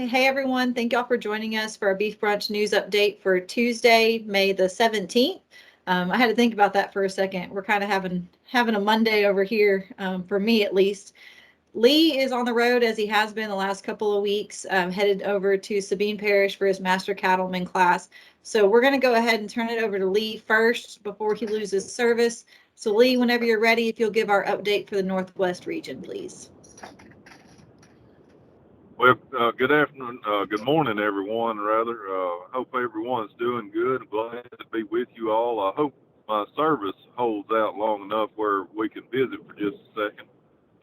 Hey everyone, thank y'all for joining us for our Beef Brunch news update for Tuesday, May the 17th. I had to think about that for a second. We're kind of having a Monday over here, for me at least. Lee is on the road as he has been the last couple of weeks, headed over to Sabine Parish for his Master Cattleman class. So we're going to go ahead and turn it over to Lee first before he loses service. So Lee, whenever you're ready, if you'll give our update for the Northwest region, please. Well, good afternoon, good morning, everyone, rather. Hope everyone's doing good. Glad to be with you all. I hope my service holds out long enough where we can visit for just a second.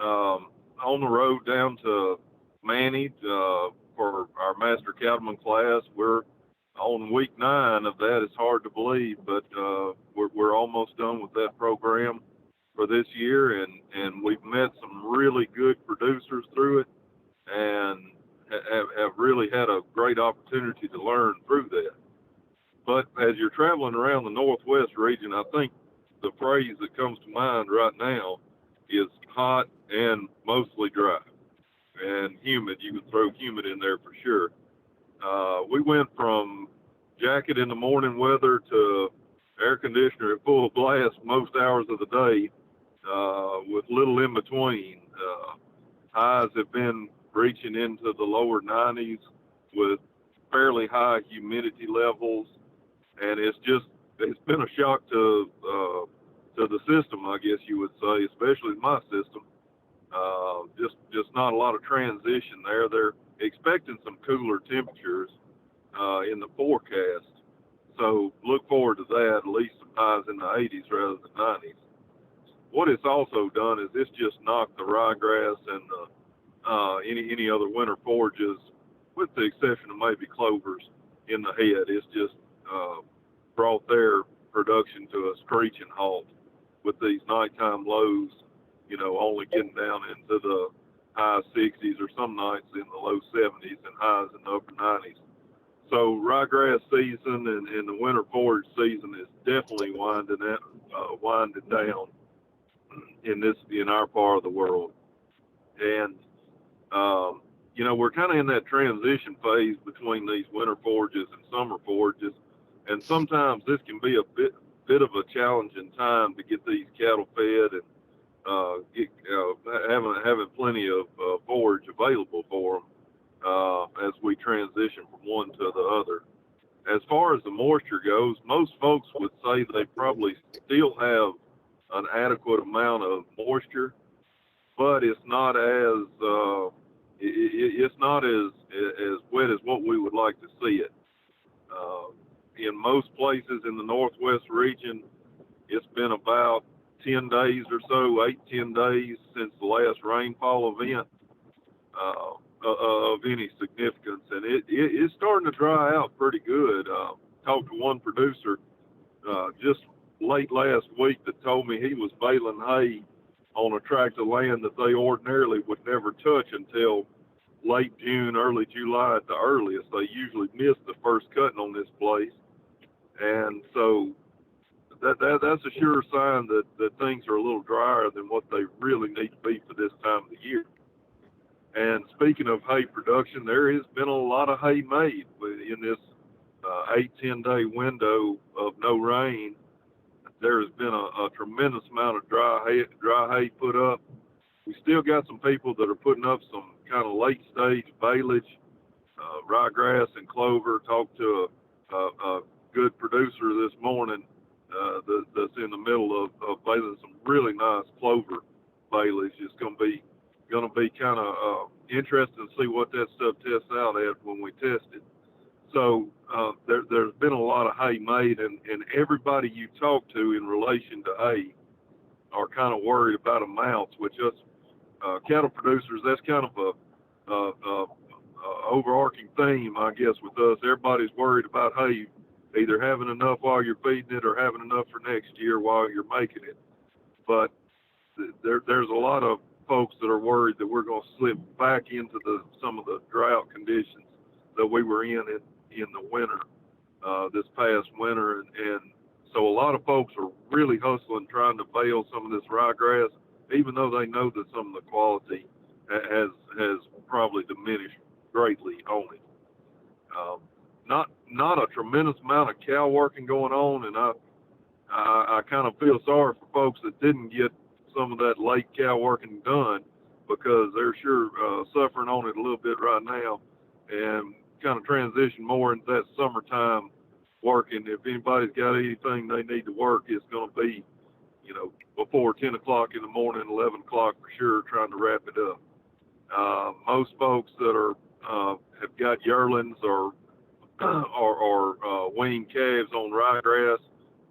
On the road down to Manny for our Master Cattleman class. We're on week 9 of that. It's hard to believe, but we're almost done with that program for this year, and we've met some really good producers through it, and have really had a great opportunity to learn through that. But as you're traveling around the Northwest region, I think the phrase that comes to mind right now is hot and mostly dry and humid. You can throw humid in there for sure. We went from jacket in the morning weather to air conditioner at full blast most hours of the day, with little in between. Highs have been reaching into the lower 90s with fairly high humidity levels, and it's been a shock to the system, I guess you would say, especially my system. Just not a lot of transition there. They're expecting some cooler temperatures in the forecast, so look forward to that. At least some highs in the 80s rather than 90s. What it's also done is it's just knocked the ryegrass and any other winter forages, with the exception of maybe clovers, in the head. It's just brought their production to a screeching halt with these nighttime lows, only getting down into the high 60s or some nights in the low 70s and highs in the upper 90s. So ryegrass season and the winter forage season is definitely winding down in our part of the world. And we're kind of in that transition phase between these winter forages and summer forages, and sometimes this can be a bit of a challenging time to get these cattle fed and having plenty of forage available for them as we transition from one to the other. As far as the moisture goes, most folks would say they probably still have an adequate amount of moisture, but it's not as wet as what we would like to see it. In most places in the Northwest region, it's been about 10 days or so, 8-10 days since the last rainfall event of any significance, and it's starting to dry out pretty good. Talked to one producer just late last week that told me he was baling hay on a tract of land that they ordinarily would never touch until late June, early July at the earliest. They usually miss the first cutting on this place, and so that's a sure sign that things are a little drier than what they really need to be for this time of the year. And speaking of hay production, there has been a lot of hay made in this 8-10 day window of no rain. There has been a tremendous amount of dry hay put up. We still got some people that are putting up some kind of late stage baleage, ryegrass and clover. Talked to a good producer this morning that's in the middle of baling some really nice clover baleage. It's going to be kind of interesting to see what that stuff tests out at when we test it. So there's been a lot of hay made, and everybody you talk to in relation to hay are kind of worried about amounts, which us cattle producers, that's kind of a overarching theme, I guess, with us. Everybody's worried about hay, either having enough while you're feeding it or having enough for next year while you're making it. But there's a lot of folks that are worried that we're going to slip back into some of the drought conditions that we were in the winter, this past winter, and so a lot of folks are really hustling trying to bale some of this ryegrass, even though they know that some of the quality has probably diminished greatly on it. Not a tremendous amount of cow working going on, and I kind of feel sorry for folks that didn't get some of that late cow working done, because they're sure suffering on it a little bit right now, and kind of transition more into that summertime working. If anybody's got anything they need to work, it's going to be, before 10 o'clock in the morning, 11 o'clock for sure, trying to wrap it up. Most folks that have got yearlings or weaned calves on ryegrass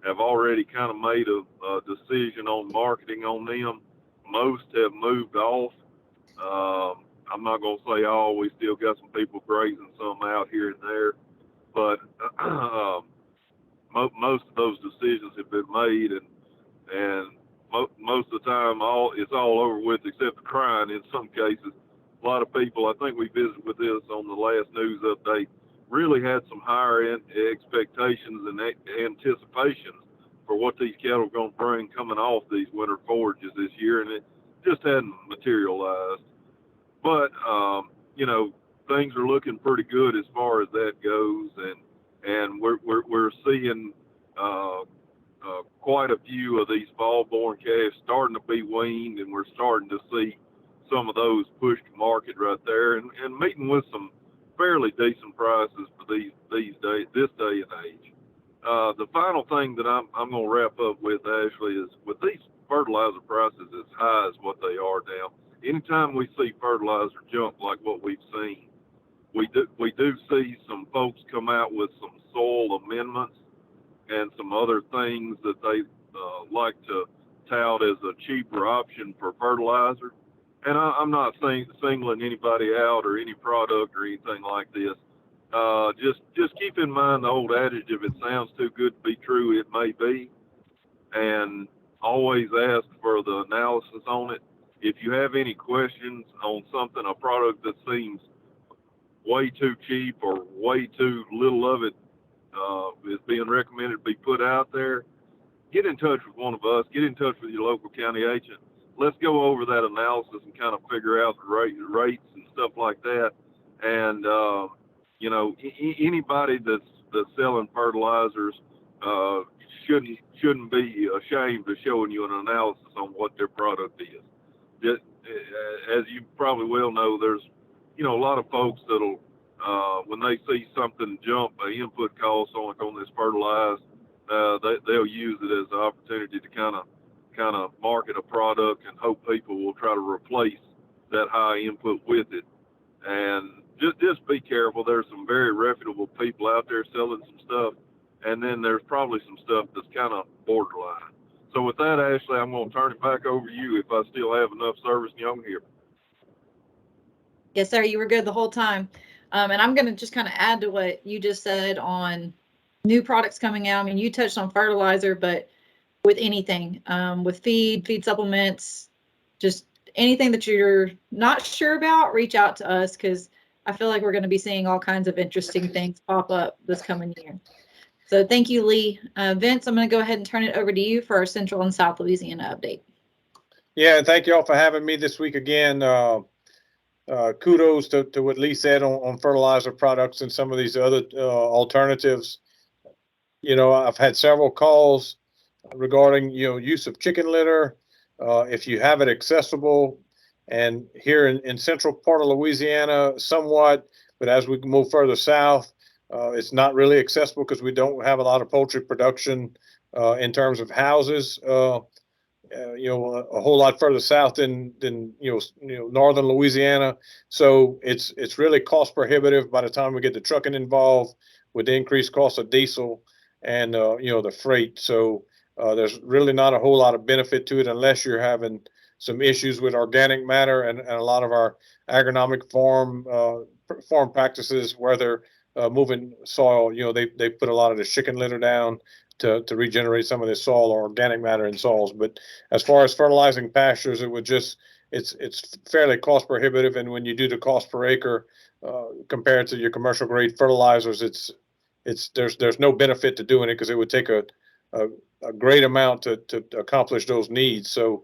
have already kind of made a decision on marketing on them. Most have moved off. I'm not going to say all. We still got some people grazing some out here and there, but most of those decisions have been made, and most of the time it's all over with, except the crying in some cases. A lot of people, I think we visited with this on the last news update, really had some higher expectations and anticipations for what these cattle are going to bring coming off these winter forages this year, and it just hadn't materialized. But things are looking pretty good as far as that goes, and we're seeing quite a few of these fall-born calves starting to be weaned, and we're starting to see some of those push to market right there, and meeting with some fairly decent prices for this day and age. The final thing that I'm going to wrap up with, Ashley, is with these fertilizer prices as high as what they are now. Anytime we see fertilizer jump like what we've seen, we do see some folks come out with some soil amendments and some other things that they like to tout as a cheaper option for fertilizer. And I'm not singling anybody out or any product or anything like this. Just keep in mind the old adage: if it sounds too good to be true, it may be. And always ask for the analysis on it. If you have any questions on something, a product that seems way too cheap or way too little of it is being recommended to be put out there, get in touch with one of us. Get in touch with your local county agent. Let's go over that analysis and kind of figure out the rates and stuff like that. And anybody that's selling fertilizers shouldn't be ashamed of showing you an analysis on what their product is. Just, as you probably well know, there's a lot of folks that'll when they see something jump input costs on this fertilizer, they'll use it as an opportunity to kind of market a product and hope people will try to replace that high input with it. And just be careful. There's some very reputable people out there selling some stuff, and then there's probably some stuff that's kind of borderline. So with that, Ashley, I'm going to turn it back over to you if I still have enough service and y'all here. Yes, sir. You were good the whole time. And I'm going to just kind of add to what you just said on new products coming out. I mean, you touched on fertilizer, but with anything, with feed supplements, just anything that you're not sure about, reach out to us, because I feel like we're going to be seeing all kinds of interesting things pop up this coming year. So thank you, Lee. Vince, I'm going to go ahead and turn it over to you for our Central and South Louisiana update. Yeah, and thank you all for having me this week again. Kudos to what Lee said on fertilizer products and some of these other alternatives. I've had several calls regarding use of chicken litter. If you have it accessible, and here in central part of Louisiana somewhat, but as we move further south, it's not really accessible because we don't have a lot of poultry production in terms of houses. A whole lot further south than northern Louisiana. So it's really cost prohibitive by the time we get the trucking involved with the increased cost of diesel and the freight. So there's really not a whole lot of benefit to it unless you're having some issues with organic matter and a lot of our agronomic farm practices where they're moving soil. They put a lot of the chicken litter down to regenerate some of the soil or organic matter in soils. But as far as fertilizing pastures, it's fairly cost prohibitive. And when you do the cost per acre compared to your commercial grade fertilizers, there's no benefit to doing it because it would take a great amount to accomplish those needs. So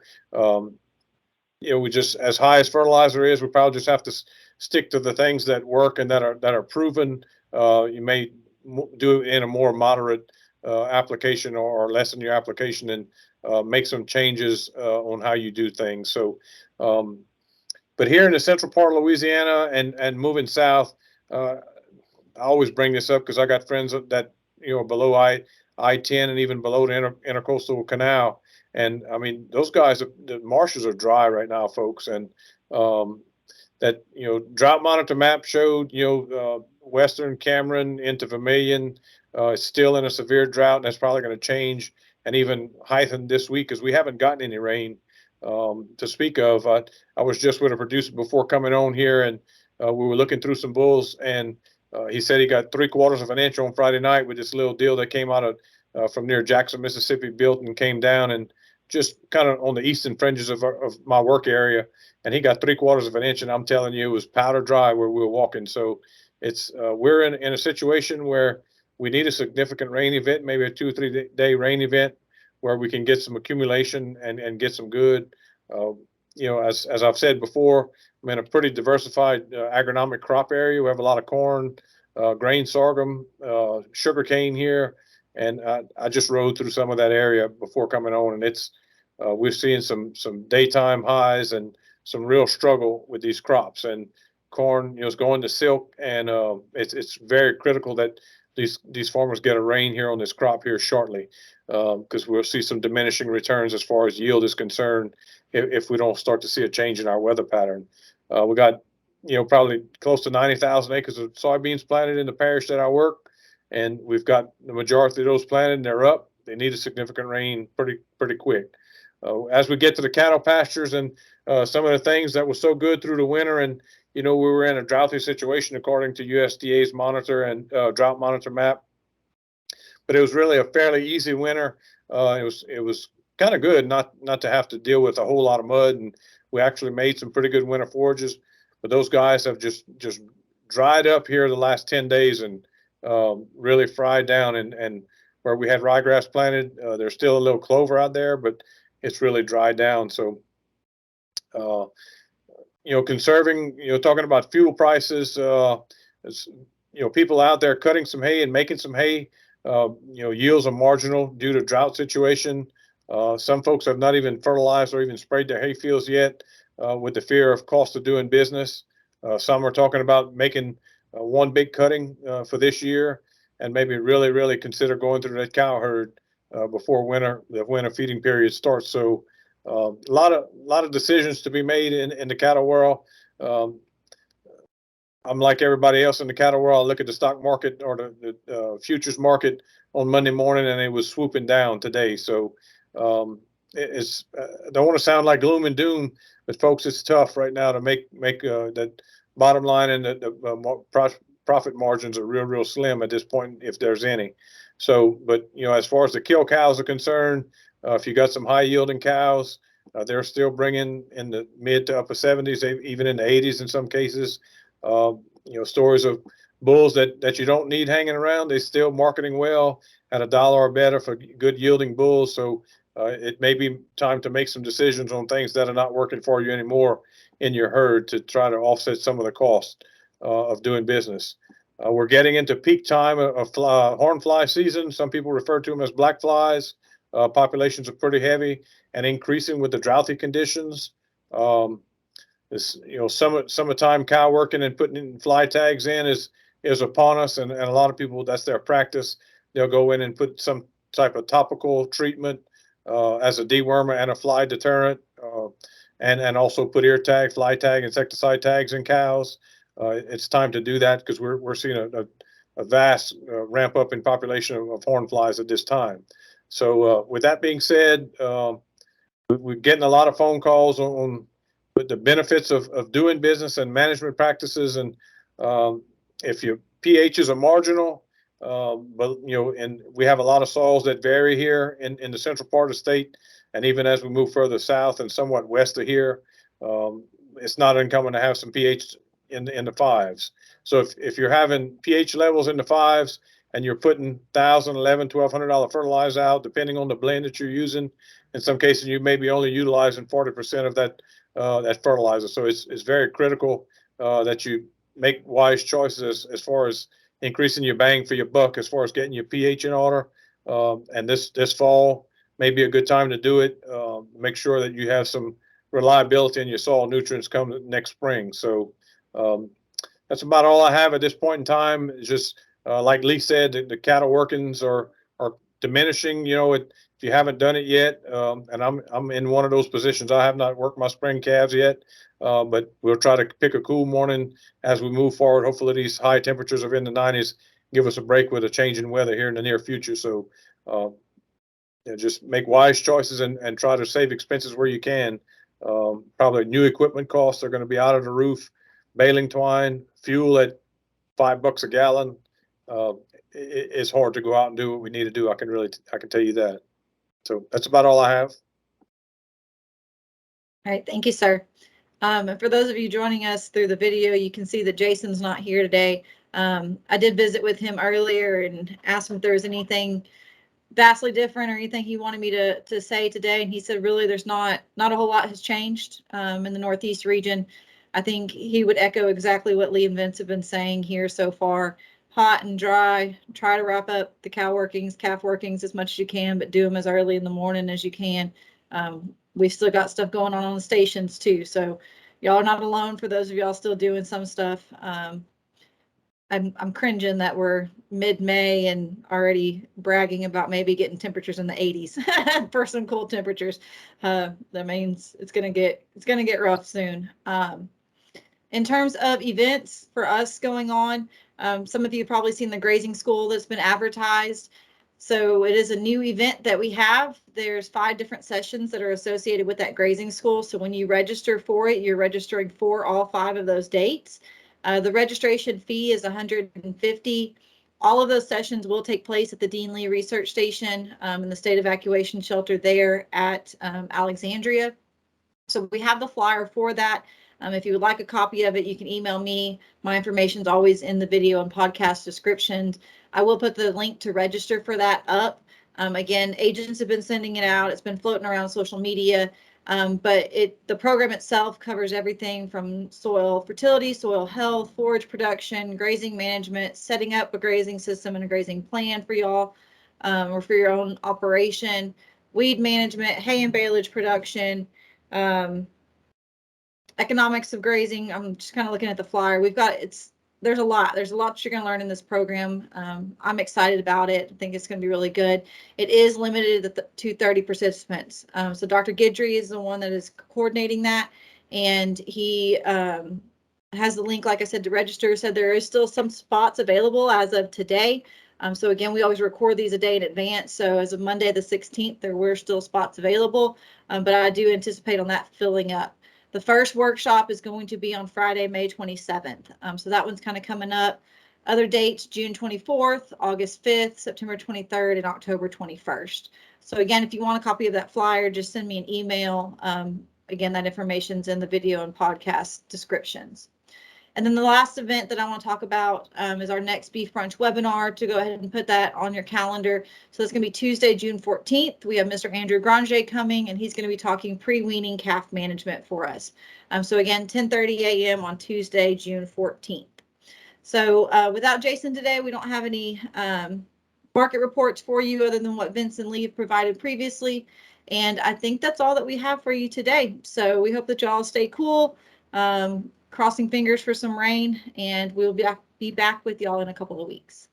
we just, as high as fertilizer is, we probably just have to stick to the things that work and that are proven. You may do it in a more moderate application, or lessen your application, and make some changes on how you do things. So, but here in the central part of Louisiana and moving south, I always bring this up because I got friends that below I-10 and even below the intercoastal canal, and I mean those guys, the marshes are dry right now, folks, and that drought monitor map showed western Cameron into Vermilion is still in a severe drought, and that's probably going to change and even heighten this week because we haven't gotten any rain to speak of. I was just with a producer before coming on here, and we were looking through some bulls, and he said he got 3/4 of an inch on Friday night with this little deal that came out of from near Jackson, Mississippi, built and came down and just kind of on the eastern fringes of my work area. And he got 3/4 of an inch, and I'm telling you, it was powder dry where we were walking. So it's we're in a situation where we need a significant rain event, maybe a 2 or 3 day rain event, where we can get some accumulation and get some good. As I've said before, I'm in a pretty diversified agronomic crop area. We have a lot of corn, grain, sorghum, sugarcane here, and I just rode through some of that area before coming on, and it's we're seeing some daytime highs and some real struggle with these crops. And corn, is going to silk, and it's very critical that these farmers get a rain here on this crop here shortly, because we'll see some diminishing returns as far as yield is concerned if we don't start to see a change in our weather pattern. We got probably close to 90,000 acres of soybeans planted in the parish that I work, and we've got the majority of those planted, and they're up. They need a significant rain pretty quick. As we get to the cattle pastures and some of the things that was so good through the winter, and we were in a droughty situation according to USDA's monitor and drought monitor map, but it was really a fairly easy winter. It was kind of good not to have to deal with a whole lot of mud, and we actually made some pretty good winter forages. But those guys have just dried up here the last 10 days and really fried down. And where we had ryegrass planted, there's still a little clover out there, but it's really dried down. So, conserving, talking about fuel prices, people out there cutting some hay and making some hay, yields are marginal due to drought situation. Some folks have not even fertilized or even sprayed their hay fields yet with the fear of cost of doing business. Some are talking about making one big cutting for this year and maybe really consider going through that cow herd before the winter feeding period starts. So a lot of decisions to be made in the cattle world. I'm like everybody else in the cattle world. I look at the stock market or the futures market on Monday morning, and it was swooping down today. So it's I don't want to sound like gloom and doom, but folks, it's tough right now to make that bottom line, and the profit margins are real slim at this point, if there's any. So, but as far as the kill cows are concerned, if you got some high yielding cows, they're still bringing in the mid to upper 70s, even in the 80s in some cases. Stories of bulls that you don't need hanging around. They're still marketing well at $1 or better for good yielding bulls. So it may be time to make some decisions on things that are not working for you anymore in your herd to try to offset some of the cost of doing business. We're getting into peak time of horn fly season. Some people refer to them as black flies. Populations are pretty heavy and increasing with the droughty conditions. This summertime cow working and putting in fly tags in is upon us, and a lot of people, that's their practice. They'll go in and put some type of topical treatment as a dewormer and a fly deterrent, and also put ear tag, fly tag, insecticide tags in cows. It's time to do that because we're seeing a vast ramp up in population of horn flies at this time. So with that being said, we're getting a lot of phone calls on the benefits of doing business and management practices. And if your pHs are marginal, but and we have a lot of soils that vary here in the central part of the state, and even as we move further south and somewhat west of here, it's not uncommon to have some pH in the fives. So if you're having pH levels in the fives and you're putting $1,000, $1,100, $1,200 fertilizer out, depending on the blend that you're using. In some cases, you may be only utilizing 40% of that fertilizer. So it's very critical that you make wise choices as far as increasing your bang for your buck, as far as getting your pH in order. And this fall may be a good time to do it. Make sure that you have some reliability in your soil nutrients come next spring. So that's about all I have at this point in time. It's just like Lee said, the cattle workings are diminishing. You know, if you haven't done it yet, and I'm in one of those positions. I have not worked my spring calves yet, but we'll try to pick a cool morning as we move forward. Hopefully, these high temperatures of in the 90s give us a break with a change in weather here in the near future. So, just make wise choices and try to save expenses where you can. Probably new equipment costs are going to be out of the roof. Baling twine, fuel at $5 a gallon. It's hard to go out and do what we need to do. I can tell you that. So that's about all I have. All right, thank you, sir. And for those of you joining us through the video, you can see that Jason's not here today. I did visit with him earlier and asked him if there was anything vastly different or anything he wanted me to say today. And he said, really, there's not a whole lot has changed in the Northeast region. I think he would echo exactly what Lee and Vince have been saying here so far. Hot and dry, try to wrap up the cow workings, calf workings as much as you can, but do them as early in the morning as you can. We've still got stuff going on the stations too. So y'all are not alone for those of y'all still doing some stuff. I'm cringing that we're mid-May and already bragging about maybe getting temperatures in the 80s for some cold temperatures. That means it's gonna get rough soon. In terms of events for us going on, some of you have probably seen the Grazing School that's been advertised. So it is a new event that we have. There's 5 different sessions that are associated with that Grazing School. So when you register for it, you're registering for all 5 of those dates. The registration fee is $150. All of those sessions will take place at the Dean Lee Research Station in the State Evacuation Shelter there at Alexandria. So we have the flyer for that. If you would like a copy of it, you can email me. My information is always in the video and podcast descriptions. I will put the link to register for that up. Again, agents have been sending it out. It's been floating around social media. But the program itself covers everything from soil fertility, soil health, forage production, grazing management, setting up a grazing system and a grazing plan for y'all or for your own operation, weed management, hay and baleage production, economics of grazing. I'm just kind of looking at the flyer. There's a lot that you're going to learn in this program. I'm excited about it. I think it's going to be really good. It is limited to 30 participants. So Dr. Guidry is the one that is coordinating that. And he has the link, like I said, to register. Said there is still some spots available as of today. So again, we always record these a day in advance. So as of Monday, the 16th, there were still spots available. But I do anticipate on that filling up. The first workshop is going to be on Friday, May 27th. So that one's kind of coming up. Other dates, June 24th, August 5th, September 23rd, and October 21st. So again, if you want a copy of that flyer, just send me an email. Again, that information's in the video and podcast descriptions. And then the last event that I want to talk about is our next Beef Brunch webinar. To go ahead and put that on your calendar. So it's going to be Tuesday, June 14th. We have Mr. Andrew Granger coming, and he's going to be talking pre-weaning calf management for us. So again, 10:30 a.m. on Tuesday, June 14th. So without Jason today, we don't have any market reports for you other than what Vince and Lee have provided previously. And I think that's all that we have for you today. So we hope that y'all stay cool. Crossing fingers for some rain, and we'll be back with y'all in a couple of weeks.